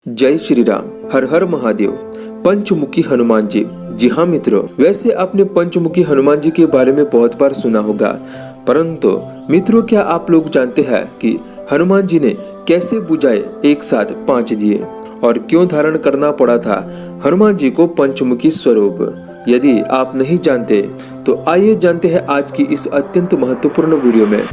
जय श्री राम। हर हर महादेव। पंचमुखी हनुमान जी। जी हाँ मित्रों, वैसे आपने पंचमुखी हनुमान जी के बारे में बहुत बार सुना होगा, परंतु मित्रों क्या आप लोग जानते हैं कि हनुमान जी ने कैसे बुझाए एक साथ 5 दिए और क्यों धारण करना पड़ा था हनुमान जी को पंचमुखी स्वरूप? यदि आप नहीं जानते तो आइए जानते हैं आज की इस अत्यंत महत्वपूर्ण वीडियो में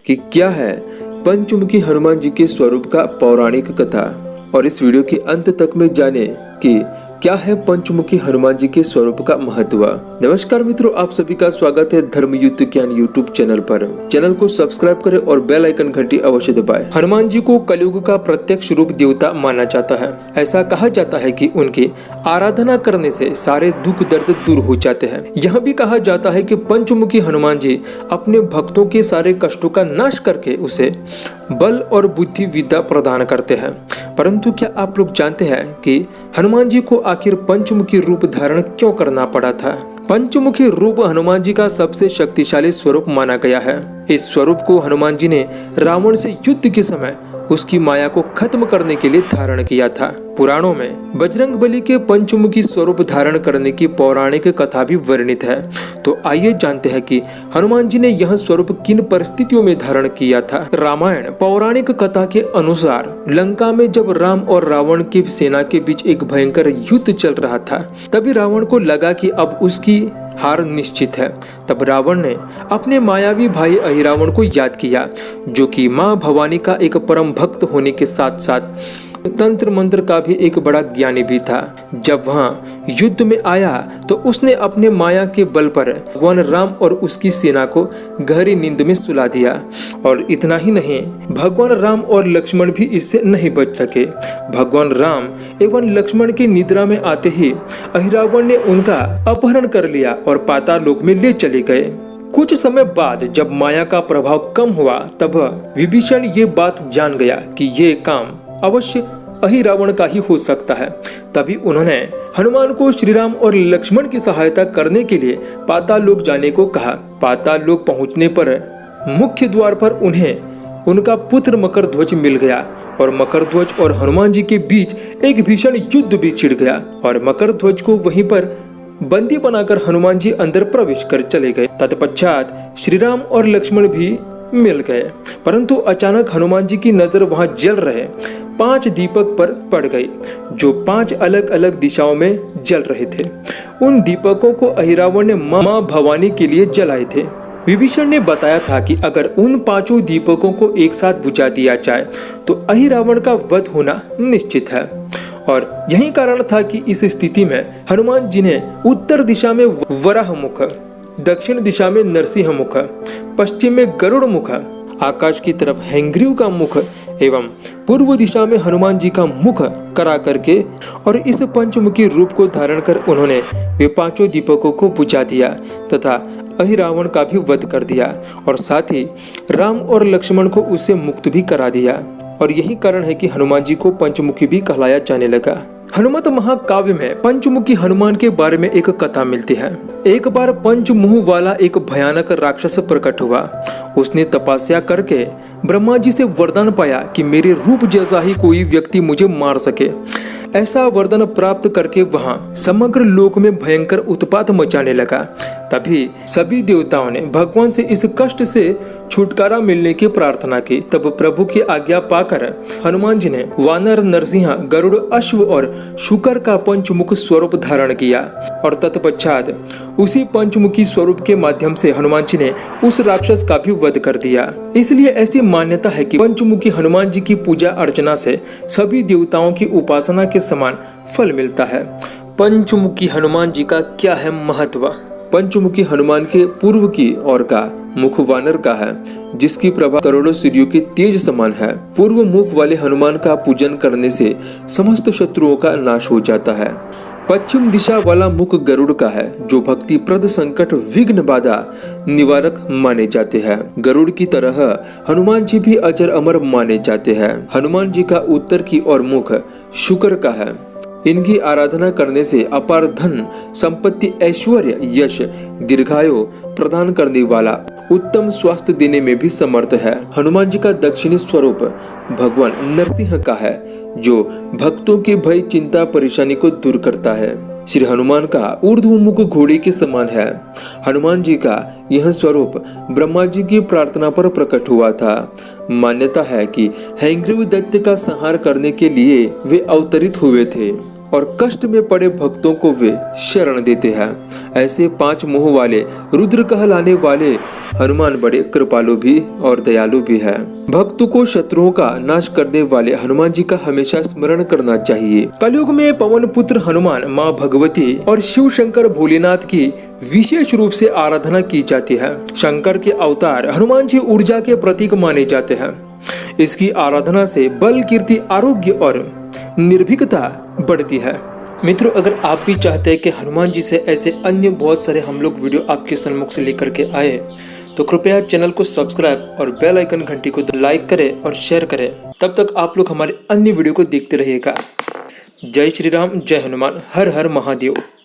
कि क्या है पंचमुखी हनुमान जी के स्वरूप का पौराणिक कथा। और इस वीडियो के अंत तक में जाने कि क्या है पंचमुखी हनुमान जी के स्वरूप का महत्व। नमस्कार मित्रों, आप सभी का स्वागत है धर्म युद्ध ज्ञान यूट्यूब चैनल पर। चैनल को सब्सक्राइब करें और बेल आइकन घंटी अवश्य दबाएं। हनुमान जी को कलयुग का प्रत्यक्ष रूप देवता माना जाता है। ऐसा कहा जाता है कि उनकी आराधना करने से सारे दुख दर्द दूर हो जाते हैं। यह भी कहा जाता है कि पंचमुखी हनुमान जी अपने भक्तों के सारे कष्टों का नाश करके उसे बल और बुद्धि विद्या प्रदान करते हैं। परंतु क्या आप लोग जानते हैं कि हनुमान जी को आखिर पंचमुखी रूप धारण क्यों करना पड़ा था? पंचमुखी रूप हनुमान जी का सबसे शक्तिशाली स्वरूप माना गया है। इस स्वरूप को हनुमान जी ने रावण से युद्ध के समय उसकी माया को खत्म करने के लिए धारण किया था। पुराणों में बजरंगबली के पंचमुखी स्वरूप धारण करने की पौराणिक कथा भी वर्णित है। तो आइए जानते हैं कि हनुमान जी ने यह स्वरूप किन परिस्थितियों में धारण किया था। रामायण पौराणिक कथा के अनुसार लंका में जब राम और रावण की सेना के बीच एक भयंकर युद्ध चल रहा था, तभी रावण को लगा कि अब उसकी हार निश्चित है। तब रावण ने अपने मायावी भाई अहिरावण को याद किया, जो कि मां भवानी का एक परम भक्त होने के साथ साथ तंत्र मंत्र का भी एक बड़ा ज्ञानी भी था। जब वहां युद्ध में आया तो उसने अपने माया के बल पर भगवान राम और उसकी सेना को गहरी नींद में सुला दिया। और इतना ही नहीं, भगवान राम और लक्ष्मण भी इससे नहीं बच सके। भगवान राम एवं लक्ष्मण की निद्रा में आते ही अहिरावण ने उनका अपहरण कर लिया और पाताल लोक में ले चले गए। कुछ समय बाद जब माया का प्रभाव कम हुआ, तब विभीषण ये बात जान गया कि ये काम अवश्य अहिरावण का ही हो सकता है। तभी उन्होंने हनुमान को श्री राम और लक्ष्मण की सहायता करने के लिए पाताल लोक जाने को कहा। पाताल लोक पहुंचने पर मुख्य द्वार पर उन्हें उनका पुत्र मकरध्वज मिल गया और मकरध्वज और हनुमान जी के बीच एक भीषण युद्ध भी छिड़ गया और मकरध्वज को वहीं पर बंदी बनाकर हनुमान जी अंदर प्रवेश कर चले गए। तत्पश्चात श्री राम और लक्ष्मण भी मिल गए, परंतु अचानक हनुमान जी की नजर वहां जल रहे 5 दीपक पर पड़ गई, जो 5 अलग अलग दिशाओं में जल रहे थे। उन दीपकों को अहिरावण ने मां भवानी के लिए जलाए थे। विभीषण ने बताया था कि अगर उन 5 दीपकों को एक साथ बुझा दिया जाए तो अहिरावण का वध होना निश्चित है। और यही कारण था कि इस स्थिति में हनुमान जी ने उत्तर दिशा में वराह मुख, दक्षिण दिशा में नरसिंह मुख, पश्चिम में गरुड़ मुख, आकाश की तरफ हैंग्रीव का मुख एवं पूर्व दिशा में हनुमान जी का मुख करा करके और इस पंचमुखी रूप को धारण कर उन्होंने वे 5 दीपकों को बुझा दिया तथा अहिरावण का भी वध कर दिया और साथ ही राम और लक्ष्मण को उससे मुक्त भी करा दिया। और यही कारण है कि हनुमान जी को पंचमुखी भी कहलाया जाने लगा। हनुमत महाकाव्य में पंचमुखी हनुमान के बारे में एक कथा मिलती है। एक बार पंचमुख वाला एक भयानक राक्षस प्रकट हुआ। उसने तपस्या करके ब्रह्मा जी से वरदान पाया कि मेरे रूप जैसा ही कोई व्यक्ति मुझे मार सके। ऐसा वरदान प्राप्त करके वहां समग्र लोक में भयंकर उत्पात मचाने लगा। तभी सभी देवताओं ने भगवान से इस कष्ट से छुटकारा मिलने की प्रार्थना की। तब प्रभु की आज्ञा पाकर हनुमान जी ने वानर, नरसिंह, गरुड़, अश्व और शुकर का पंचमुख स्वरूप धारण किया और तत्पश्चात उसी पंचमुखी स्वरूप के माध्यम से हनुमान जी ने उस राक्षस का भी वध कर दिया। इसलिए ऐसी मान्यता है कि पंचमुखी हनुमान जी की पूजा अर्चना से सभी देवताओं की उपासना के समान फल मिलता है। पंचमुखी हनुमान जी का क्या है महत्व? पंचमुखी हनुमान के पूर्व की ओर का मुख वानर का है, जिसकी प्रभा करोड़ों सूर्यों के तेज समान है। पूर्व मुख वाले हनुमान का पूजन करने से समस्त शत्रुओं का नाश हो जाता है। पश्चिम दिशा वाला मुख गरुड़ का है, जो भक्ति प्रद, संकट, विघ्न, बाधा निवारक माने जाते हैं। गरुड़ की तरह हनुमान जी भी अजर अमर माने जाते हैं। हनुमान जी का उत्तर की ओर मुख शुक्र का है, इनकी आराधना करने से अपार धन संपत्ति, ऐश्वर्य, यश, दीर्घायु प्रदान करने वाला, उत्तम स्वास्थ्य देने में भी समर्थ है। हनुमान जी का दक्षिणी स्वरूप भगवान नरसिंह का है, जो भक्तों के भय, चिंता, परेशानी को दूर करता है। श्री हनुमान का ऊर्ध्वमुख घोड़े के समान है। हनुमान जी का यह स्वरूप ब्रह्मा जी की प्रार्थना पर प्रकट हुआ था। मान्यता है कि हैंग्रीव दैत्य का संहार करने के लिए वे अवतरित हुए थे और कष्ट में पड़े भक्तों को वे शरण देते हैं। ऐसे 5 मुंह वाले, रुद्र कहलाने वाले हनुमान बड़े कृपालु भी और दयालु भी है। भक्तों को शत्रुओं का नाश करने वाले हनुमान जी का हमेशा स्मरण करना चाहिए। कलयुग में पवन पुत्र हनुमान, माँ भगवती और शिव शंकर भोलेनाथ की विशेष रूप से आराधना की जाती है। शंकर के अवतार हनुमान जी ऊर्जा के प्रतीक माने जाते हैं। इसकी आराधना से बल, कीर्ति, आरोग्य और निर्भीकता बढ़ती है। मित्रों, अगर आप भी चाहते हैं कि हनुमान जी से ऐसे अन्य बहुत सारे हम लोग वीडियो आपके सम्मुख से लेकर के आए, तो कृपया चैनल को सब्सक्राइब और बेल आइकन घंटी को लाइक करें और शेयर करें। तब तक आप लोग हमारे अन्य वीडियो को देखते रहिएगा। जय श्री राम, जय हनुमान, हर हर महादेव।